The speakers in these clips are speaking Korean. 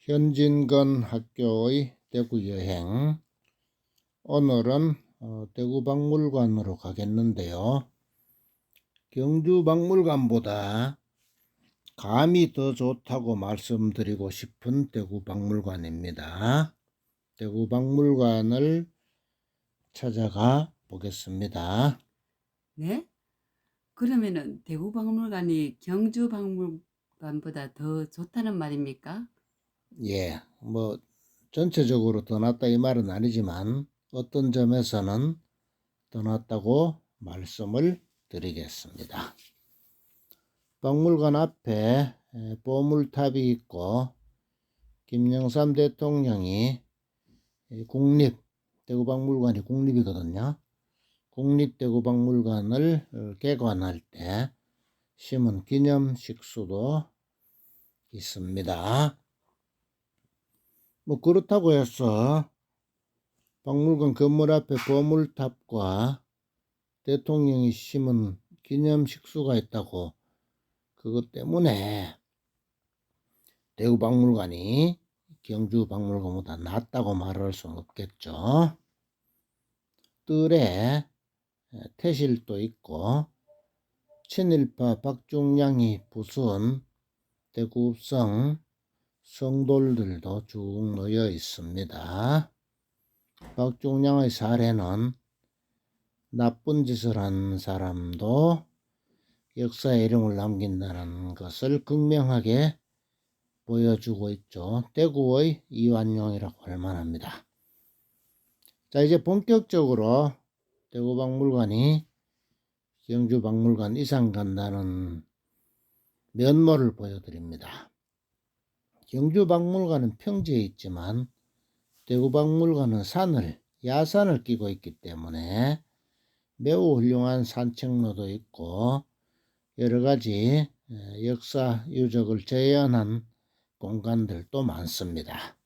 현진건 학교의 대구 여행. 오늘은 대구 박물관으로 가겠는데요. 경주 박물관보다 감이 더 좋다고 말씀드리고 싶은 대구 박물관입니다. 대구 박물관을 찾아가 보겠습니다. 네? 그러면은 대구 박물관이 경주 박물관보다 더 좋다는 말입니까? 예, 전체적으로 더 낫다 이 말은 아니지만 어떤 점에서는 더 낫다고 말씀을 드리겠습니다. 박물관 앞에 보물탑이 있고 김영삼 대통령이 대구박물관이 국립이거든요. 국립대구박물관을 개관할 때 심은 기념식수도 있습니다. 그렇다고 해서 박물관 건물 앞에 보물탑과 대통령이 심은 기념식수가 있다고 그것 때문에 대구박물관이 경주박물관보다 낫다고 말할 수는 없겠죠. 뜰에 태실도 있고 친일파 박중량이 부순 대구읍성 성돌들도 쭉 놓여 있습니다. 박중량의 사례는 나쁜 짓을 한 사람도 역사에 이름을 남긴다는 것을 극명하게 보여주고 있죠. 대구의 이완용이라고 할 만합니다. 자, 이제 본격적으로 대구박물관이 경주박물관 이상 간다는 면모를 보여드립니다. 경주박물관은 평지에 있지만 대구박물관은 야산을 끼고 있기 때문에 매우 훌륭한 산책로도 있고 여러가지 역사 유적을 재현한 공간들도 많습니다.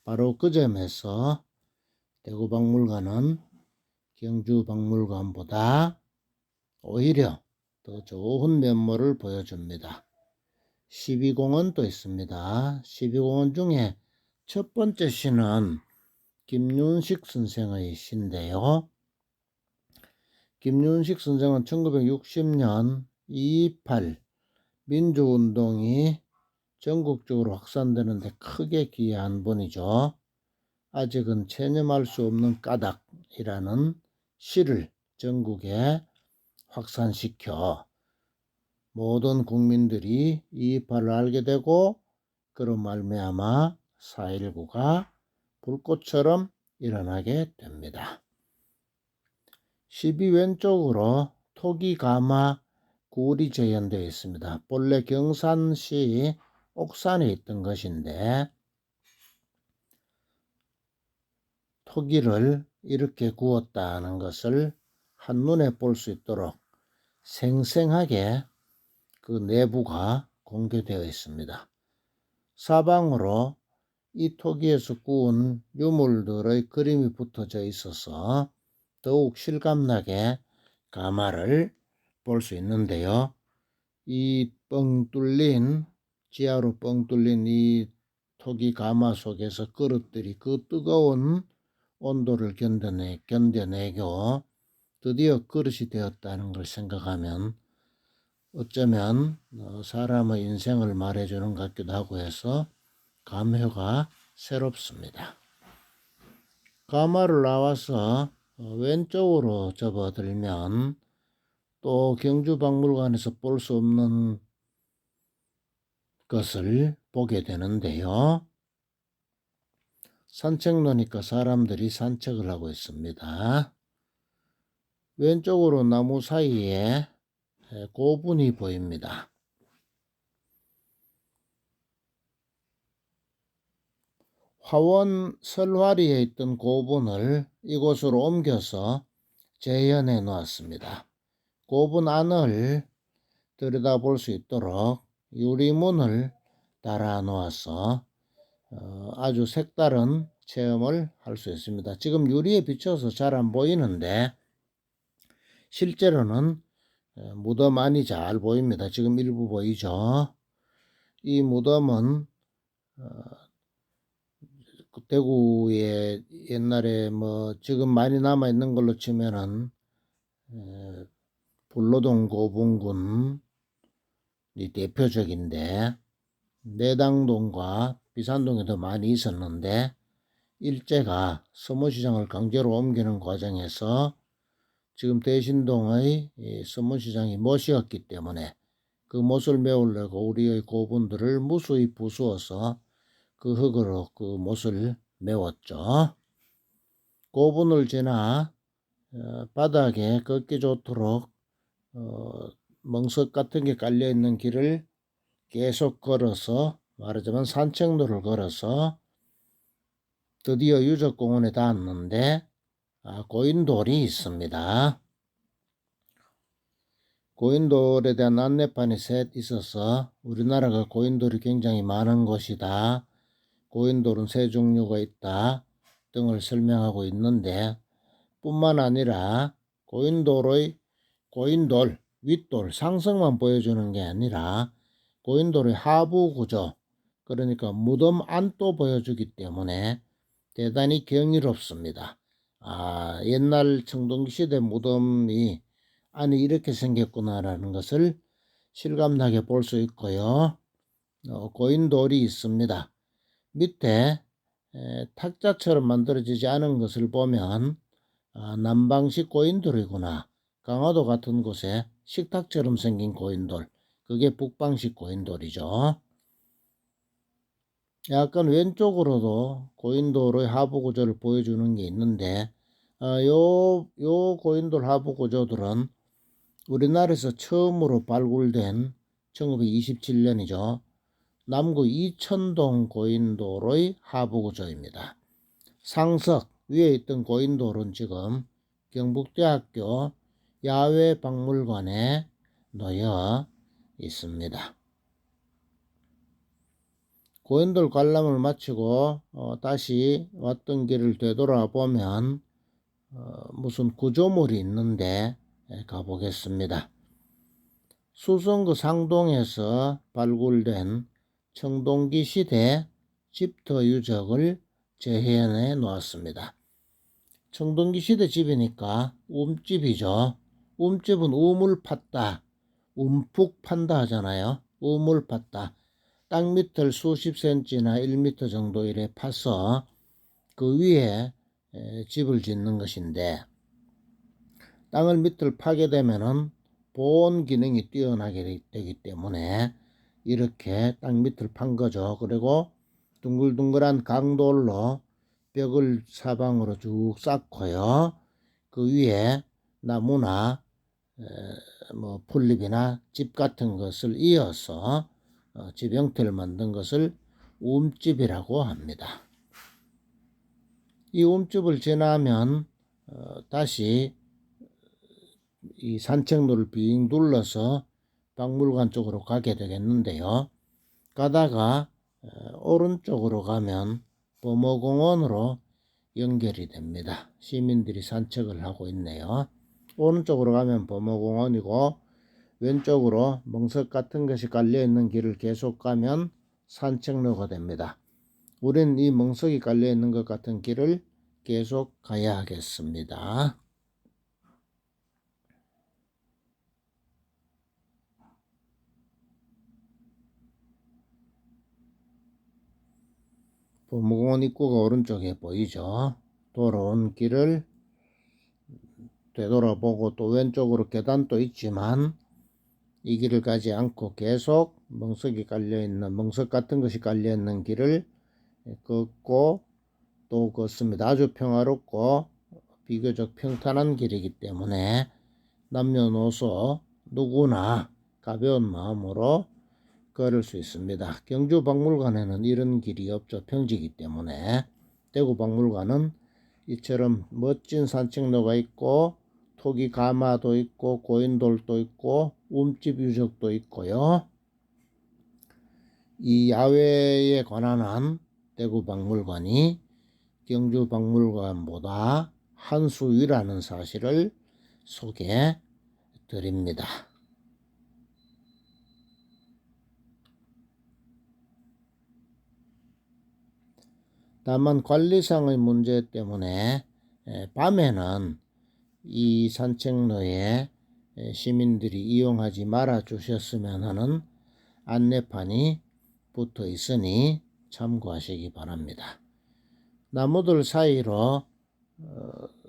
바로 그 점에서 대구박물관은 경주박물관보다 오히려 더 좋은 면모를 보여줍니다. 12공원도 있습니다. 12공원 중에 첫 번째 시는 김윤식 선생의 시인데요. 김윤식 선생은 1960년 2.28 민주운동이 전국적으로 확산되는데 크게 기여한 분이죠. 아직은 체념할 수 없는 까닭이라는 시를 전국에 확산시켜 모든 국민들이 2.28을 알게 되고 그로 말미암아 4.19가 불꽃처럼 일어나게 됩니다. 12 왼쪽으로 토기가마 굴이 재현되어 있습니다. 본래 경산시 옥산에 있던 것인데 토기를 이렇게 구웠다는 것을 한눈에 볼 수 있도록 생생하게 그 내부가 공개되어 있습니다. 사방으로 이 토기에서 구운 유물들의 그림이 붙어져 있어서 더욱 실감나게 가마를 볼 수 있는데요. 이 지하로 뻥 뚫린 이 토기 가마 속에서 그릇들이 그 뜨거운 온도를 견뎌내고 드디어 그릇이 되었다는 걸 생각하면 어쩌면 사람의 인생을 말해주는 것 같기도 하고 해서 감회가 새롭습니다. 가마를 나와서 왼쪽으로 접어들면 또 경주박물관에서 볼 수 없는 것을 보게 되는데요. 산책로니까 사람들이 산책을 하고 있습니다. 왼쪽으로 나무 사이에 고분이 보입니다. 화원 설화리에 있던 고분을 이곳으로 옮겨서 재현해 놓았습니다. 고분 안을 들여다볼 수 있도록 유리문을 달아 놓아서 아주 색다른 체험을 할 수 있습니다. 지금 유리에 비춰서 잘 안 보이는데 실제로는 무덤 안이 잘 보입니다. 지금 일부 보이죠. 이 무덤은 그 대구에 옛날에 뭐 지금 많이 남아 있는 걸로 치면은 불로동 고분군이 대표적인데, 내당동과 비산동에도 많이 있었는데 일제가 서문시장을 강제로 옮기는 과정에서 지금 대신동의 서문시장이 못이었기 때문에 그 못을 메우려고 우리의 고분들을 무수히 부수어서 그 흙으로 그 못을 메웠죠. 고분을 지나 바닥에 걷기 좋도록 멍석 같은 게 깔려 있는 길을 계속 걸어서, 말하자면 산책로를 걸어서 드디어 유적공원에 닿았는데 고인돌이 있습니다. 고인돌에 대한 안내판이 셋 있어서 우리나라가 고인돌이 굉장히 많은 곳이다, 고인돌은 세 종류가 있다 등을 설명하고 있는데, 뿐만 아니라 고인돌의 고인돌 윗돌 상성만 보여주는 게 아니라 고인돌의 하부 구조, 그러니까 무덤 안도 보여주기 때문에 대단히 경이롭습니다. 옛날 청동기 시대 무덤이 안이 이렇게 생겼구나라는 것을 실감나게 볼 수 있고요. 고인돌이 있습니다. 밑에 탁자처럼 만들어지지 않은 것을 보면 남방식 고인돌이구나, 강화도 같은 곳에 식탁처럼 생긴 고인돌, 그게 북방식 고인돌이죠. 약간 왼쪽으로도 고인돌의 하부 구조를 보여주는 게 있는데, 요 고인돌 하부 구조들은 우리나라에서 처음으로 발굴된 1927년이죠. 남구 이천동 고인돌의 하부 구조입니다. 상석 위에 있던 고인돌은 지금 경북대학교 야외박물관에 놓여 있습니다. 고인돌 관람을 마치고 다시 왔던 길을 되돌아보면 무슨 구조물이 있는데 가보겠습니다. 수성구 상동에서 발굴된 청동기 시대 집터 유적을 재현해 놓았습니다. 청동기 시대 집이니까 움집이죠. 움집은 우물 팠다, 움푹 판다 하잖아요. 우물 팠다. 땅 밑을 수십 센치나 1m 정도 이래 파서 그 위에 집을 짓는 것인데, 땅을 밑을 파게 되면은 보온 기능이 뛰어나게 되기 때문에 이렇게 땅 밑을 판 거죠. 그리고 둥글둥글한 강돌로 벽을 사방으로 쭉 쌓고요. 그 위에 나무나 뭐 풀잎이나 집 같은 것을 이어서 집 형태를 만든 것을 움집이라고 합니다. 이 움집을 지나면 다시 이 산책로를 빙 둘러서 박물관 쪽으로 가게 되겠는데요. 가다가 오른쪽으로 가면 범어공원으로 연결이 됩니다. 시민들이 산책을 하고 있네요. 오른쪽으로 가면 범어공원이고, 왼쪽으로 멍석 같은 것이 깔려있는 길을 계속 가면 산책로가 됩니다. 우리는 이 멍석이 깔려있는 것 같은 길을 계속 가야 하겠습니다. 범어공원 입구가 오른쪽에 보이죠. 돌아온 길을 되돌아보고 또 왼쪽으로 계단도 있지만 이 길을 가지 않고 계속 멍석 같은 것이 깔려있는 길을 걷고 또 걷습니다. 아주 평화롭고 비교적 평탄한 길이기 때문에 남녀노소 누구나 가벼운 마음으로 걸을 수 있습니다. 경주박물관에는 이런 길이 없죠. 평지이기 때문에. 대구박물관은 이처럼 멋진 산책로가 있고 토기 가마도 있고 고인돌도 있고 움집 유적도 있고요. 이 야외에 관한 대구박물관이 경주박물관보다 한 수 위라는 사실을 소개해 드립니다. 다만 관리상의 문제 때문에 밤에는 이 산책로에 시민들이 이용하지 말아 주셨으면 하는 안내판이 붙어 있으니 참고하시기 바랍니다. 나무들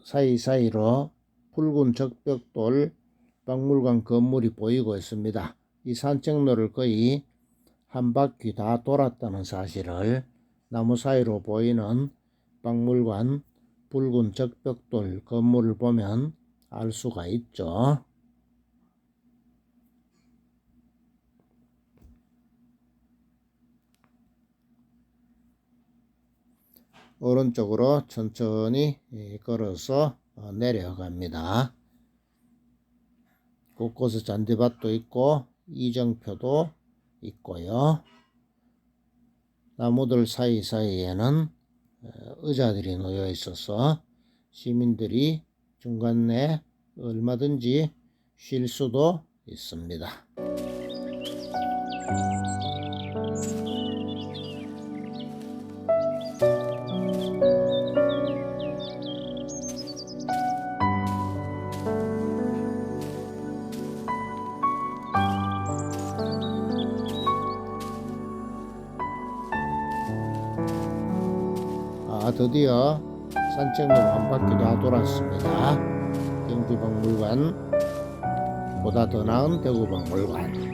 사이사이로 붉은 적벽돌 박물관 건물이 보이고 있습니다. 이 산책로를 거의 한 바퀴 다 돌았다는 사실을 나무 사이로 보이는 박물관 붉은 적벽돌 건물을 보면 알 수가 있죠. 오른쪽으로 천천히 걸어서 내려갑니다. 곳곳에 잔디밭도 있고 이정표도 있고요. 나무들 사이사이에는 의자들이 놓여 있어서 시민들이 중간에 얼마든지 쉴 수도 있습니다. 드디어 산책로 한 바퀴 다 돌았습니다. 경주박물관 보다 더 나은 대구박물관.